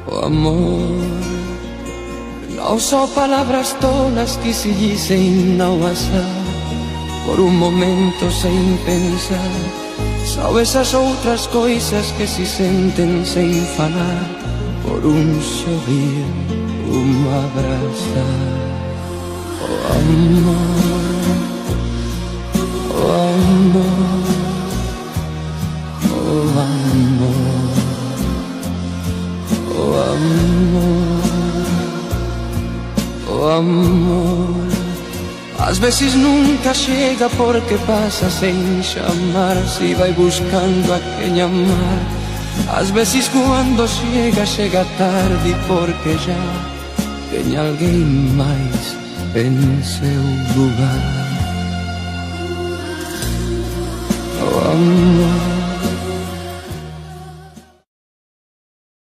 oh amor. Non so palabras tolas que se dicen ao azar, por un momento sen pensar. Só esas outras coisas que se senten sen falar, por un sorrir, un abrazar. Oh amor, oh amor, oh amor, oh amor, oh amor. Ás veces nunca chega porque pasa sen chamar, si vai buscando a quen amar. Ás veces cuando chega, chega tarde porque já ten alguén máis en seu lugar. Oh amor,